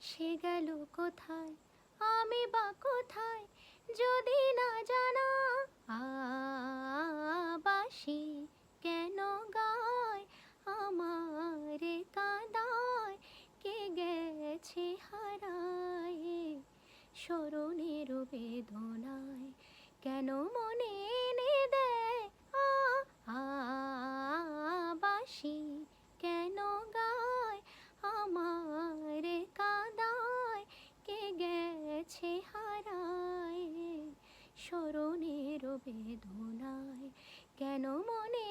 সে গেল কোথায়, আমি বা কোথায়, যদি না জানা। বাঁশি কেন গায়, আমারে কাঁদায়, কে গেছে হারায়। স্মরণের বেদনায় কেন মনে এনে দেয় আ বাঁশি কেন গায়, আমারে কাঁদায়, কে গেছে হারায়। স্মরণের বেদনায় কেন মনে